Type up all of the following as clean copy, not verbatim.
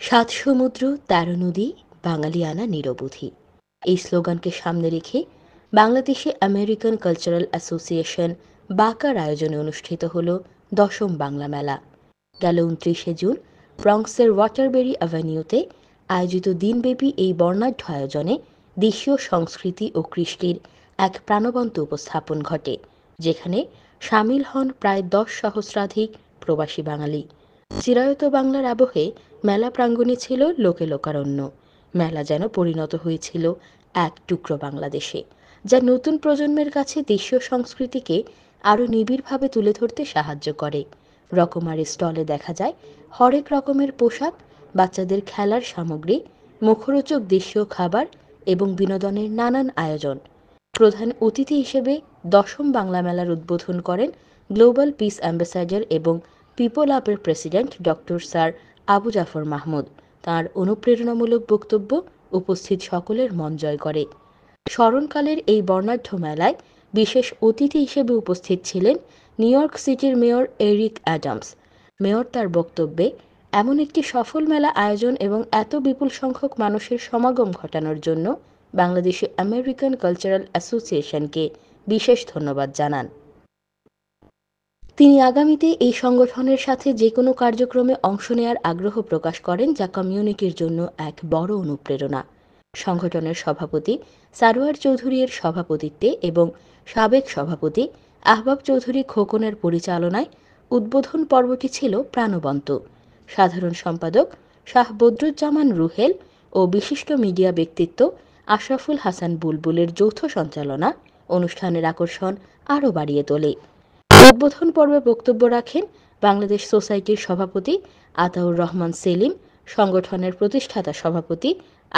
সাত সমুদ্র ১৩ নদী বাঙালিয়ানা নিরবধি এই স্লোগানকে সামনে রেখে বাংলাদেশে আমেরিকান কালচারাল অ্যাসোসিয়েশন বাকার আয়োজনে অনুষ্ঠিত হল দশম বাংলা মেলা। গেল ২৯শে জুন ব্রঙ্কসের ওয়াটারবেরি অ্যাভিনিউতে আয়োজিত দিনব্যাপী এই বর্ণাঢ্য আয়োজনে দেশীয় সংস্কৃতি ও কৃষ্টির এক প্রাণবন্ত উপস্থাপন ঘটে, যেখানে সামিল হন প্রায় ১০ সহস্রাধিক প্রবাসী বাঙালি। চিরায়ত বাংলার আবহে মেলা প্রাঙ্গণে ছিল লোকে লোকারণ্য। মেলা যেন পরিণত হয়েছিল এক টুকরো বাংলাদেশে, যা নতুন প্রজন্মের কাছে দেশীয় সংস্কৃতিকে আরও নিবিড়ভাবে তুলে ধরতে সাহায্য করে। রকমারি স্টলে দেখা যায় হরেক রকমের পোশাক, বাচ্চাদের খেলার সামগ্রী, মুখরোচক দেশীয় খাবার এবং বিনোদনের নানান আয়োজন। প্রধান অতিথি হিসেবে দশম বাংলা মেলার উদ্বোধন করেন গ্লোবাল পিস অ্যাম্বাসাডর এবং পিপল আপের president doctor sir Abu Jafar Mahmud. তাঁর অনুপ্রেরণামূলক বক্তব্য উপস্থিত সকলের মন জয় করে। স্মরণকালের এই বর্ণাঢ্য মেলায় বিশেষ অতিথি হিসেবে উপস্থিত ছিলেন নিউ ইয়র্ক সিটির মেয়র এরিক অ্যাডামস। মেয়র তার বক্তব্যে এমন একটি সফল মেলা আয়োজন এবং এত বিপুল সংখ্যক মানুষের সমাগম ঘটানোর জন্য বাংলাদেশি আমেরিকান কালচারাল অ্যাসোসিয়েশনকে বিশেষ ধন্যবাদ জানান। তিনি আগামীতে এই সংগঠনের সাথে যে কোনো কার্যক্রমে অংশ নেয়ার আগ্রহ প্রকাশ করেন, যা কমিউনিটির জন্য এক বড় অনুপ্রেরণা। সংগঠনের সভাপতি সারোয়ার চৌধুরী এর সভাপতিত্বে এবং সাবেক সভাপতি আহবাব চৌধুরী খোকনের পরিচালনায় উদ্বোধন পর্বটি ছিল প্রাণবন্ত। সাধারণ সম্পাদক শাহ বদরুজ্জামান রুহেল ও বিশিষ্ট মিডিয়া ব্যক্তিত্ব আশরাফুল হাসান বুলবুলের যৌথ সঞ্চালনা অনুষ্ঠানের আকর্ষণ আরও বাড়িয়ে তোলে। উদ্বোধন পর্বে বক্তব্য রাখেন বাংলাদেশ সোসাইটির সভাপতি আতাউর রহমান সেলিম, সংগঠনের প্রতিষ্ঠাতা সভাপতি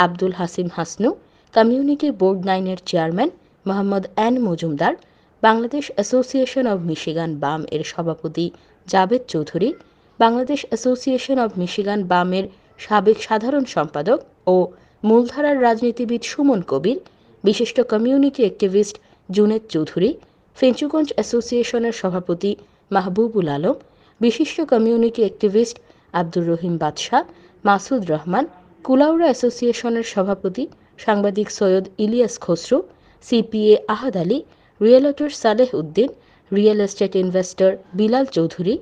আব্দুল হাসিম হাসনু, কমিউনিটি বোর্ড 9 এর chairman Mohammad N Majumdar, Bangladesh association of Michigan BAM এর সভাপতি Javed Chowdhury, Bangladesh association of Michigan বামের সাবেক সাধারণ সম্পাদক ও মূলধারার রাজনীতিবিদ সুমন কবির, বিশিষ্ট কমিউনিটি অ্যাক্টিভিস্ট জুনেদ চৌধুরী, ফেঞ্চুগঞ্জ অ্যাসোসিয়েশনের সভাপতি মাহবুবুল আলম, বিশিষ্ট কমিউনিটি অ্যাক্টিভিস্ট আব্দুর রহিম বাদশাহ, মাসুদ রহমান, কুলাউড়া অ্যাসোসিয়েশনের সভাপতি সাংবাদিক Syed Ilias Khasru, CPA Ahad Ali, realtor Saleh Uddin, real estate investor Bilal Chowdhury,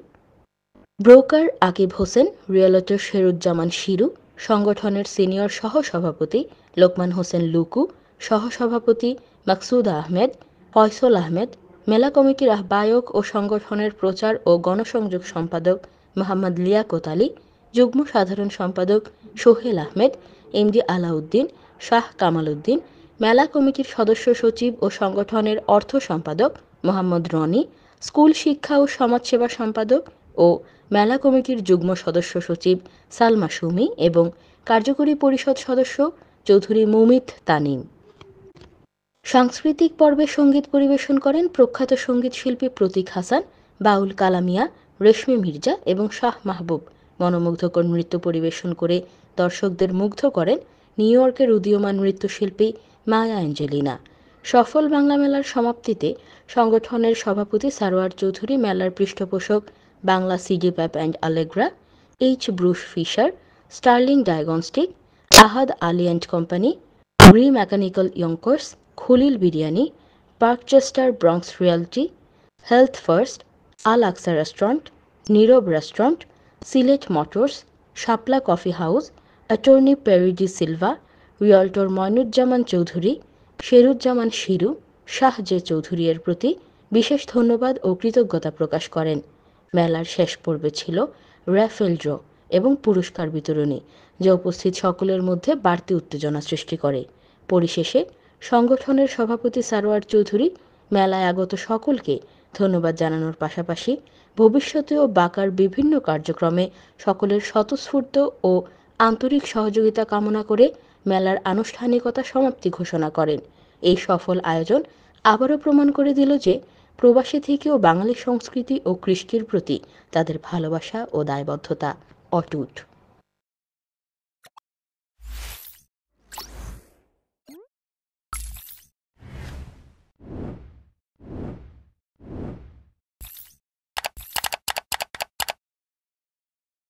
broker Akib Hossain, realtor Sheruzzaman Shiru, সংগঠনের সিনিয়র সহসভাপতি লোকমান হোসেন লুকু, সহসভাপতি মাকসুদ আহমেদ, ফয়সল আহমেদ, মেলা কমিটির আহ্বায়ক ও সংগঠনের প্রচার ও গণসংযোগ সম্পাদক মোহাম্মদ লিয়াকত আলী, যুগ্ম সাধারণ সম্পাদক সোহেল আহমেদ, এমডি আলাউদ্দিন, শাহ কামাল উদ্দিন, মেলা কমিটির সদস্য সচিব ও সংগঠনের অর্থ সম্পাদক মোহাম্মদ রনি, স্কুল শিক্ষা ও সমাজসেবা সম্পাদক ও মেলা কমিটির যুগ্ম সদস্য সচিব সালমা সুমি এবং কার্যকরী পরিষদ সদস্য চৌধুরী মুমিত তানিম। সাংস্কৃতিক পর্বে সঙ্গীত পরিবেশন করেন প্রখ্যাত সঙ্গীত শিল্পী প্রতীক হাসান, বাউল কালামিয়া, রেশমি মির্জা এবং শাহ মাহবুব। মনোমুগ্ধকর নৃত্য পরিবেশন করে দর্শকদের মুগ্ধ করেন নিউ ইয়র্কের উদীয়মান নৃত্যশিল্পী মায়া অ্যাঞ্জেলিনা। সফল বাংলা মেলার সমাপ্তিতে সংগঠনের সভাপতি সারোয়ার চৌধুরী মেলার পৃষ্ঠপোষক Bangla CD PAP and Allegra, H Bruce Fisher, Sterling Diagnostic, Ahad Ali and company, গ্রি মেকানিক্যাল ইয়ঙ্কর্স, খুলিল biryani, Parkchester Bronx Realty, Health First, Al Aqsa restaurant, Nirob restaurant, Sylhet Motors, Shapla coffee house, attorney Perry De Silva, realtor Moynuzzaman Chowdhury, Sheruzzaman Shiru, Shah J Chowdhury এর প্রতি বিশেষ ধন্যবাদ ও কৃতজ্ঞতা প্রকাশ করেন। মেলার শেষ পর্বে ছিল র্যাফেল ড্র এবং পুরস্কার বিতরণী, যা উপস্থিত সকলের মধ্যে বাড়তি উত্তেজনা সৃষ্টি করে। পরিশেষে সংগঠনের সভাপতি সারোয়ার চৌধুরী মেলায় আগত সকলকে ধন্যবাদ জানানোর পাশাপাশি ভবিষ্যতেও বাকার বিভিন্ন কার্যক্রমে সকলের স্বতঃস্ফূর্ত ও আন্তরিক সহযোগিতা কামনা করে মেলার আনুষ্ঠানিকতা সমাপ্তি ঘোষণা করেন। এই সফল আয়োজন আবারও প্রমাণ করে দিল যে প্রবাসী থেকেও বাঙালি সংস্কৃতি ও কৃষ্টির প্রতি তাদের ভালোবাসা ও দায়বদ্ধতা অটুট।